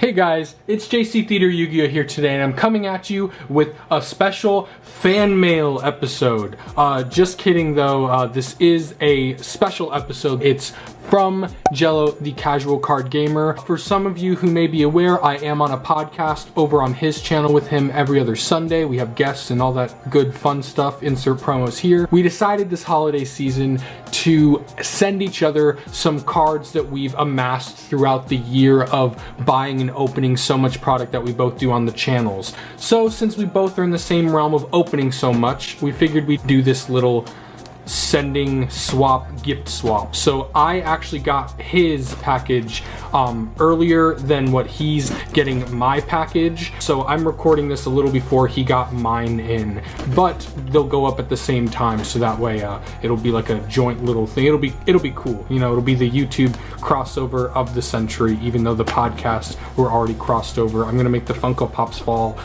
Hey guys, it's JC Theater Yu-Gi-Oh here today, and I'm coming at you with a special fan mail episode. Just kidding though, this is a special episode. It's from Jello, the Casual Card Gamer. For some of you who may be aware, I am on a podcast over on his channel with him every other Sunday. We have guests and all that good fun stuff, insert promos here. We decided this holiday season to send each other some cards that we've amassed throughout the year of buying and opening so much product that we both do on the channels. So since we both are in the same realm of opening so much, we figured we'd do this little sending swap, gift swap. So I actually got his package earlier than what he's getting my package. So I'm recording this a little before he got mine in, but they'll go up at the same time. So that way it'll be like a joint little thing. It'll be cool. You know, it'll be the YouTube crossover of the century, even though the podcast were already crossed over. I'm gonna make the Funko Pops fall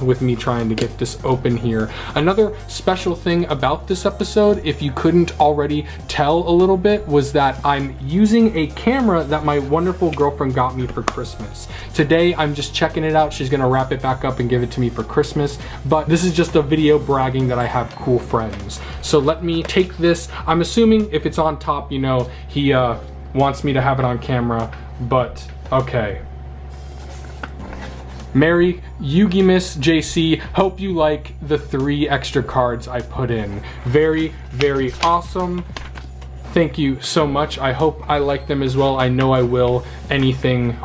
with me trying to get this open here. Another special thing about this episode, if you couldn't already tell a little bit, was that I'm using a camera that my wonderful girlfriend got me for Christmas. Today I'm just checking it out. She's gonna wrap it back up and give it to me for Christmas, but this is just a video bragging that I have cool friends. So let me take this. I'm assuming if it's on top, you know, he wants me to have it on camera, but okay. Merry Yugimas JC, hope you like the 3 extra cards I put in. Very, very awesome. Thank you so much. I hope I like them as well. I know I will. Anything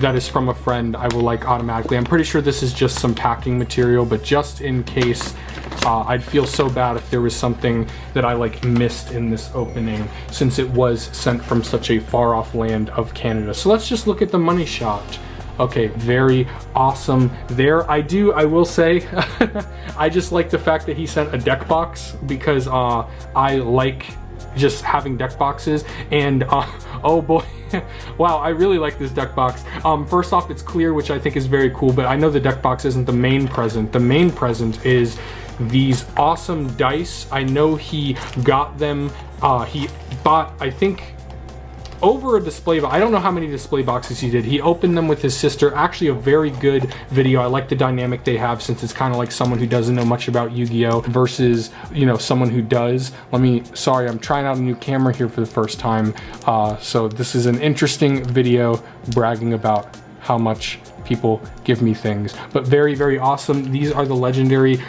that is from a friend, I will like automatically. I'm pretty sure this is just some packing material, but just in case, I'd feel so bad if there was something that I like missed in this opening, since it was sent from such a far off land of Canada. So let's just look at the money shot. Okay, very awesome there. I will say, I just like the fact that he sent a deck box, because I like just having deck boxes, and oh boy, wow, I really like this deck box. First off, it's clear, which I think is very cool, but I know the deck box isn't the main present. The main present is these awesome dice. I know he got them, he bought, I think, over a display box. I don't know how many display boxes he did. He opened them with his sister. Actually a very good video. I like the dynamic they have, since it's kind of like someone who doesn't know much about Yu-Gi-Oh versus, you know, someone who does. Sorry, I'm trying out a new camera here for the first time. So this is an interesting video bragging about how much people give me things, but very, very awesome. These are the legendary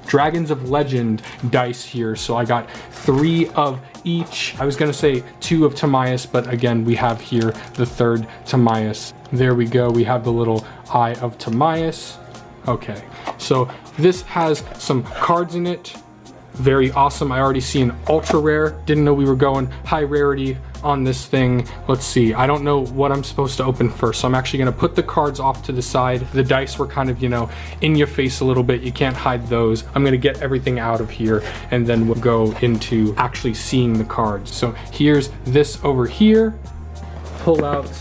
Dragons of Legend dice here. So I got 3 of each. I was gonna say 2 of Timaeus, but again, we have here the 3rd Timaeus. There we go. We have the little eye of Timaeus. Okay, so this has some cards in it. Very awesome. I already see an ultra rare. Didn't know we were going high rarity on this thing. Let's see. I don't know what I'm supposed to open first, so I'm actually going to put the cards off to the side. The dice were kind of, you know, in your face a little bit. You can't hide those. I'm going to get everything out of here, and then we'll go into actually seeing the cards. So here's this over here. Pull out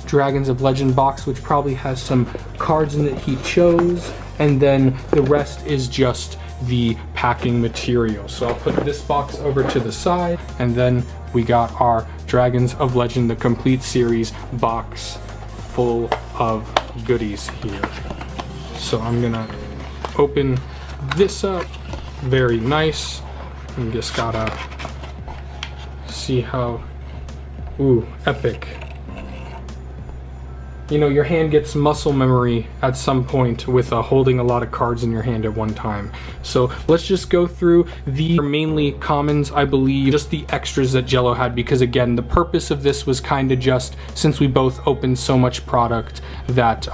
Dragons of Legend box, which probably has some cards in it he chose, and then the rest is just the packing material. So I'll put this box over to the side, and then we got our Dragons of Legend, the complete series box full of goodies here. So I'm gonna open this up. Very nice. And just gotta see how, ooh, epic. You know, your hand gets muscle memory at some point with holding a lot of cards in your hand at one time. So let's just go through the mainly commons, I believe, just the extras that Jello had, because again, the purpose of this was kind of just, since we both opened so much product, that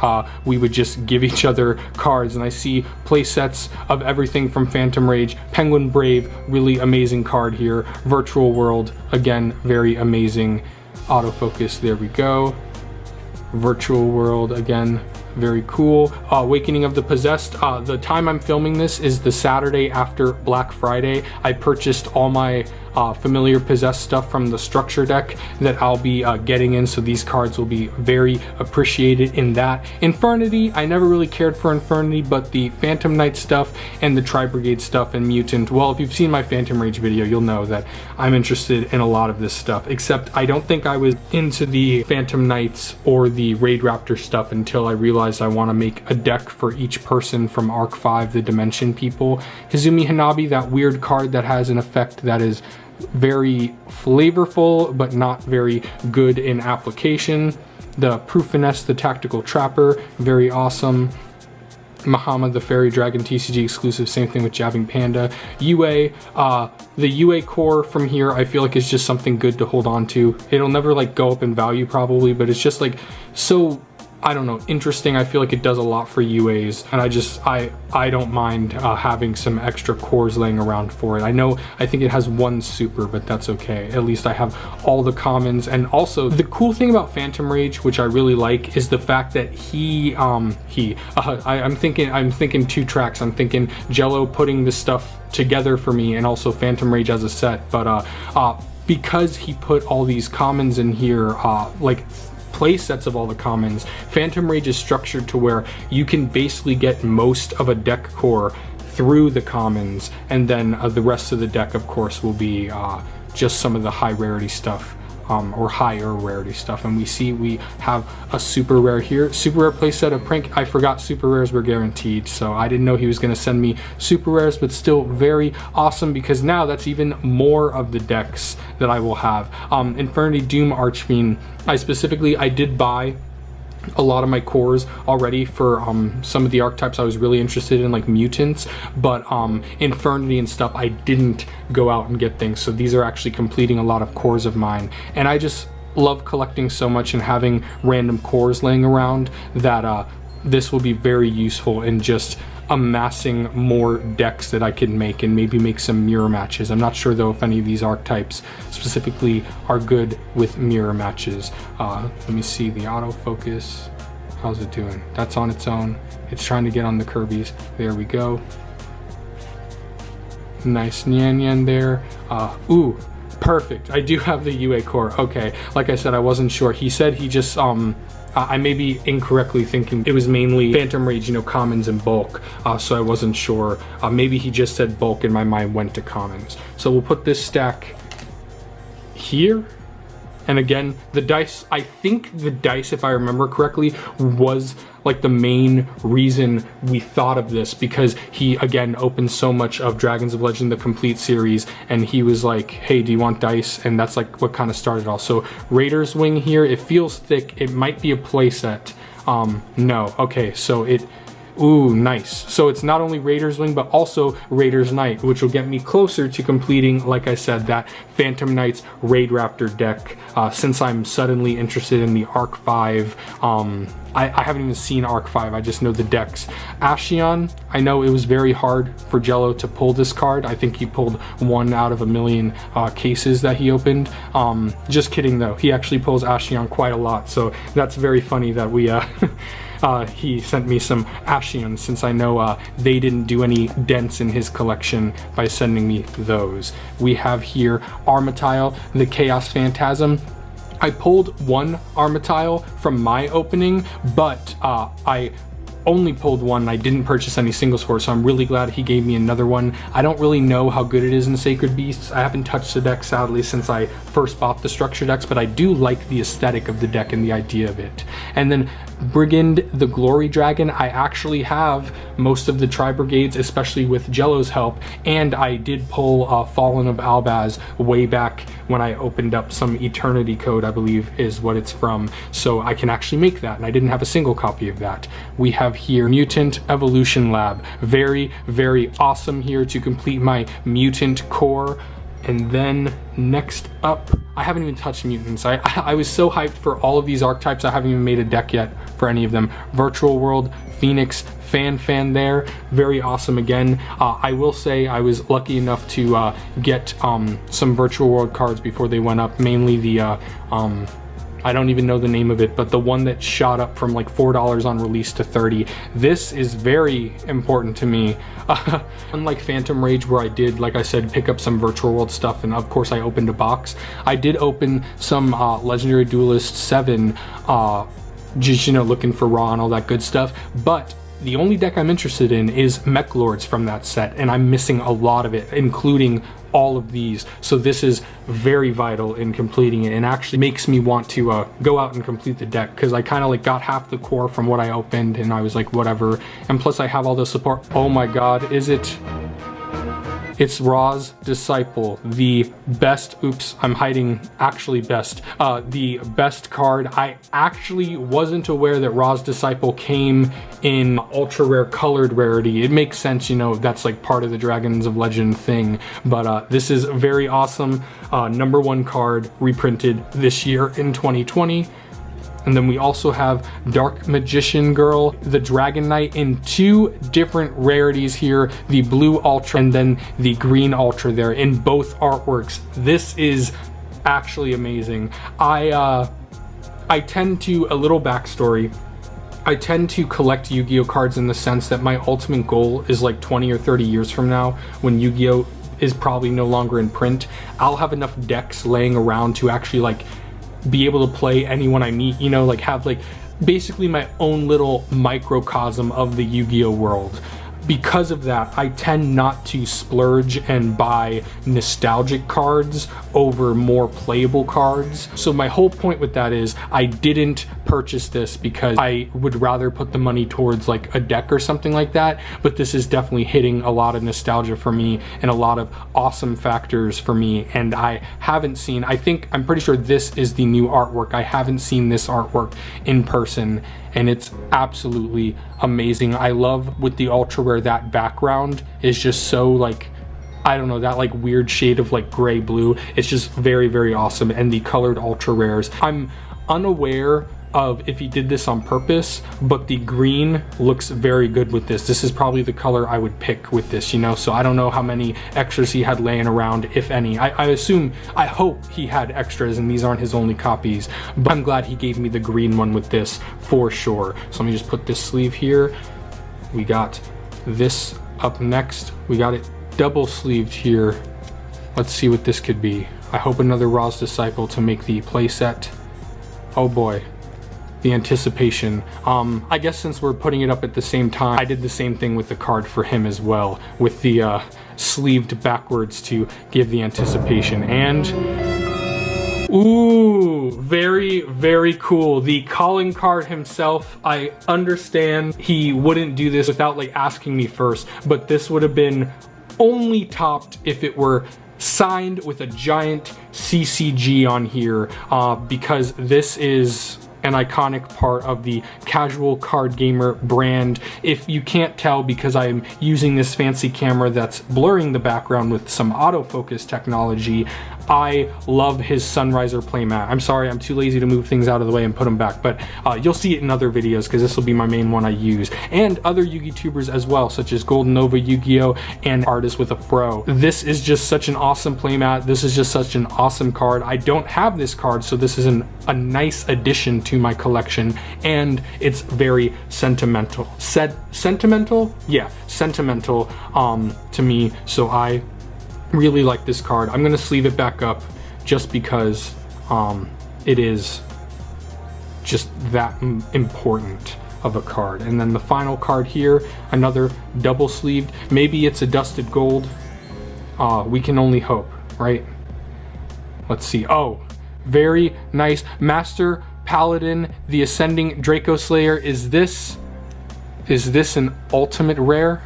we would just give each other cards. And I see play sets of everything from Phantom Rage, Penguin Brave, really amazing card here, Virtual World, again, very amazing. Autofocus, there we go. Virtual World, again, very cool. Awakening of the Possessed. The time I'm filming this is the Saturday after Black Friday. I purchased all my familiar possessed stuff from the structure deck that I'll be getting in, so these cards will be very appreciated in that. Infernity, I never really cared for Infernity, but the Phantom Knight stuff and the Tri-Brigade stuff and Mutant, well, if you've seen my Phantom Rage video, you'll know that I'm interested in a lot of this stuff, except I don't think I was into the Phantom Knights or the Raid Raptor stuff until I realized I want to make a deck for each person from Arc 5, the Dimension people. Hizumi Hanabi, that weird card that has an effect that is very flavorful but not very good in application. The Proofiness, the Tactical Trapper, very awesome. Muhammad, the Fairy Dragon TCG exclusive, same thing with Jabbing Panda. UA, the UA core from here I feel like is just something good to hold on to. It'll never like go up in value probably, but it's just like so, I don't know, interesting. I feel like it does a lot for UAs, and I don't mind having some extra cores laying around for it. I think it has one super, but that's okay. At least I have all the commons. And also the cool thing about Phantom Rage, which I really like, is the fact that I'm thinking 2 tracks. I'm thinking Jello putting this stuff together for me, and also Phantom Rage as a set. But because he put all these commons in here, like play sets of all the commons, Phantom Rage is structured to where you can basically get most of a deck core through the commons, and then the rest of the deck of course will be just some of the high rarity stuff, or higher rarity stuff. And we have a super rare here, super rare playset of Prank. I forgot super rares were guaranteed, so I didn't know he was going to send me super rares, but still very awesome, because now that's even more of the decks that I will have. Infernity Doom Archfiend, I did buy a lot of my cores already for some of the archetypes I was really interested in, like mutants, but Infernity and stuff I didn't go out and get things, so these are actually completing a lot of cores of mine. And I just love collecting so much and having random cores laying around that this will be very useful in just amassing more decks that I can make, and maybe make some mirror matches. I'm not sure though if any of these archetypes specifically are good with mirror matches. Let me see the autofocus. How's it doing? That's on its own. It's trying to get on the Kirby's. There we go. Nice Nyan Nyan there. Ooh, perfect. I do have the UA core. Okay, like I said, I wasn't sure. He said he just I may be incorrectly thinking it was mainly Phantom Rage, commons and bulk, so I wasn't sure. Maybe he just said bulk and my mind went to commons. So we'll put this stack here. And again, the dice, I think the dice, if I remember correctly, was like the main reason we thought of this, because he again opened so much of Dragons of Legend, the complete series, and he was like, hey, do you want dice? And that's like what kind of started it all. So Raider's Wing here, it feels thick. It might be a playset. No, okay, so ooh, nice. So it's not only Raider's Wing, but also Raider's Knight, which will get me closer to completing, like I said, that Phantom Knights Raid Raptor deck, since I'm suddenly interested in the Arc 5. I haven't even seen Arc 5, I just know the decks. Ashion, I know it was very hard for Jello to pull this card. I think he pulled 1 out of a million cases that he opened. Just kidding though, he actually pulls Ashion quite a lot, so that's very funny that we he sent me some Ashion, since I know they didn't do any dents in his collection by sending me those. We have here Armatile, the Chaos Phantasm. I pulled 1 Armatile from my opening, but I only pulled 1. I didn't purchase any singles for it, so I'm really glad he gave me another one. I don't really know how good it is in Sacred Beasts. I haven't touched the deck, sadly, since I first bought the structure decks, but I do like the aesthetic of the deck and the idea of it. And then Brigand, the Glory Dragon, I actually have most of the Tri-Brigades, especially with Jello's help, and I did pull Fallen of Albaz way back when I opened up some Eternity Code, I believe is what it's from, so I can actually make that, and I didn't have a single copy of that. We have here Mutant Evolution Lab, very, very awesome here to complete my mutant core. And then next up, I haven't even touched mutants. I was so hyped for all of these archetypes, I haven't even made a deck yet for any of them. Virtual World, Phoenix, Fan there, very awesome again. I will say I was lucky enough to get some Virtual World cards before they went up, mainly the, I don't even know the name of it, but the one that shot up from like $4 on release to 30. This is very important to me. Unlike Phantom Rage, where I did, like I said, pick up some Virtual World stuff, and of course I opened a box, I did open some Legendary Duelist 7, just, you know, looking for Raw and all that good stuff, but the only deck I'm interested in is Mech Lords from that set, and I'm missing a lot of it, including all of these. So this is very vital in completing it, and actually makes me want to go out and complete the deck, because I kind of like got half the core from what I opened, and I was like, whatever. And plus I have all the support. Oh my god, is it? It's Ra's Disciple, the best, oops, I'm hiding, actually best, the best card. I actually wasn't aware that Ra's Disciple came in ultra rare colored rarity. It makes sense, you know, that's like part of the Dragons of Legend thing, but this is very awesome. #1 card reprinted this year in 2020. And then we also have Dark Magician Girl, the Dragon Knight, in 2 different rarities here, the blue Ultra and then the green Ultra there in both artworks. This is actually amazing. I tend to, a little backstory, I tend to collect Yu-Gi-Oh cards in the sense that my ultimate goal is like 20 or 30 years from now, when Yu-Gi-Oh is probably no longer in print, I'll have enough decks laying around to actually like be able to play anyone I meet, you know, like have like basically my own little microcosm of the Yu-Gi-Oh world. Because of that, I tend not to splurge and buy nostalgic cards over more playable cards. So my whole point with that is I didn't purchase this because I would rather put the money towards like a deck or something like that, but this is definitely hitting a lot of nostalgia for me and a lot of awesome factors for me. And I haven't seen, I'm pretty sure this is the new artwork. I haven't seen this artwork in person, and it's absolutely amazing. I love with the ultra rare, that background is just so like, I don't know, that like weird shade of like gray blue. It's just very, very awesome. And the colored ultra rares, I'm unaware of if he did this on purpose, but the green looks very good with this. This is probably the color I would pick with this, you know, so I don't know how many extras he had laying around, if any. I hope he had extras and these aren't his only copies, but I'm glad he gave me the green one with this for sure. So let me just put this sleeve here. We got this up next. We got it double sleeved here. Let's see what this could be. I hope another Ra's Disciple to make the playset. Oh boy. The anticipation. I guess since we're putting it up at the same time, I did the same thing with the card for him as well, with the sleeved backwards to give the anticipation. And ooh, very, very cool. The calling card himself, I understand he wouldn't do this without like asking me first, but this would have been only topped if it were signed with a giant CCG on here, because this is an iconic part of the casual card gamer brand. If you can't tell, because I'm using this fancy camera that's blurring the background with some autofocus technology, I love his Sunriser playmat. I'm sorry, I'm too lazy to move things out of the way and put them back, but you'll see it in other videos because this will be my main one I use. And other Yu-Gi tubers as well, such as Golden Nova Yu-Gi-Oh! And Artist with a Fro. This is just such an awesome playmat. This is just such an awesome card. I don't have this card, so this is a nice addition to my collection, and it's very sentimental. Sentimental? Yeah, sentimental to me, so I really like this card. I'm gonna sleeve it back up just because it is just that important of a card. And then the final card here, another double sleeved. Maybe it's a dusted gold. We can only hope, right? Let's see. Oh, very nice. Master Paladin, the Ascending Draco Slayer. Is this an ultimate rare?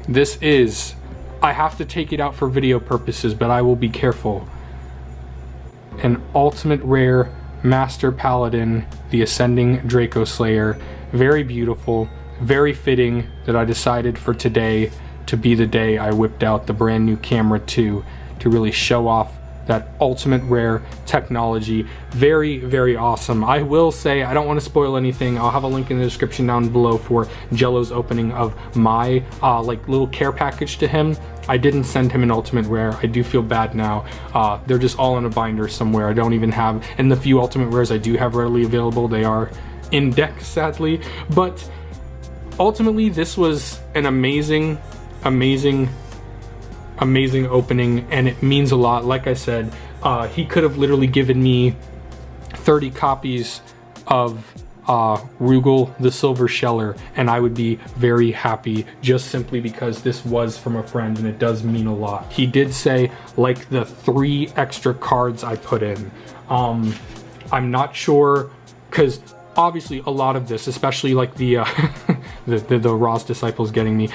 This is. I have to take it out for video purposes, but I will be careful. An ultimate rare Master Paladin, the Ascending Draco Slayer. Very beautiful, very fitting that I decided for today to be the day I whipped out the brand new camera 2 to really show off that ultimate rare technology. Very, very awesome. I will say, I don't want to spoil anything. I'll have a link in the description down below for Jello's opening of my like little care package to him. I didn't send him an ultimate rare. I do feel bad now. They're just all in a binder somewhere. I don't even have, and the few ultimate rares I do have readily available, they are in deck, sadly. But ultimately, this was an amazing opening, and it means a lot. Like I said, he could have literally given me 30 copies of Rugal the Silver Sheller, and I would be very happy, just simply because this was from a friend and it does mean a lot. He did say, like, the 3 extra cards I put in. I'm not sure, because obviously a lot of this, especially like the the Ross Disciples getting me,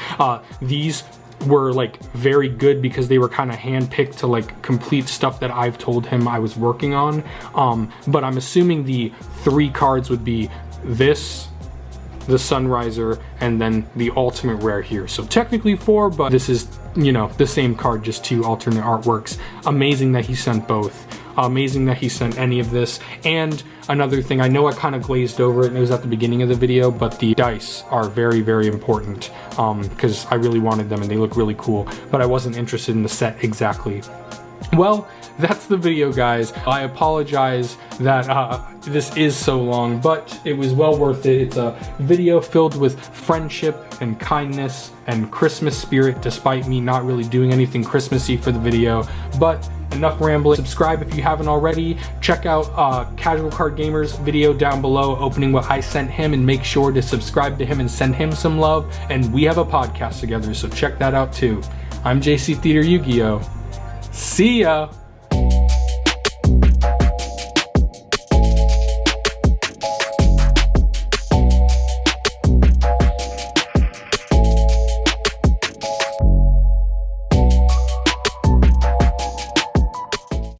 these were like very good because they were kind of handpicked to like complete stuff that I've told him I was working on. But I'm assuming the 3 cards would be this, the Sunriser, and then the ultimate rare here. So technically 4, but this is, you know, the same card, just 2 alternate artworks. Amazing that he sent both. Amazing that he sent any of this. And another thing, I know I kind of glazed over it and it was at the beginning of the video, but the dice are very, very important because I really wanted them and they look really cool, but I wasn't interested in the set exactly. Well, that's the video, guys. I apologize that this is so long, but it was well worth it. It's a video filled with friendship and kindness and Christmas spirit, despite me not really doing anything Christmassy for the video. But enough rambling. Subscribe if you haven't already. Check out Casual Card Gamer's video down below opening what I sent him, and make sure to subscribe to him and send him some love. And we have a podcast together, so check that out too. I'm JC Theater Yu-Gi-Oh! See ya!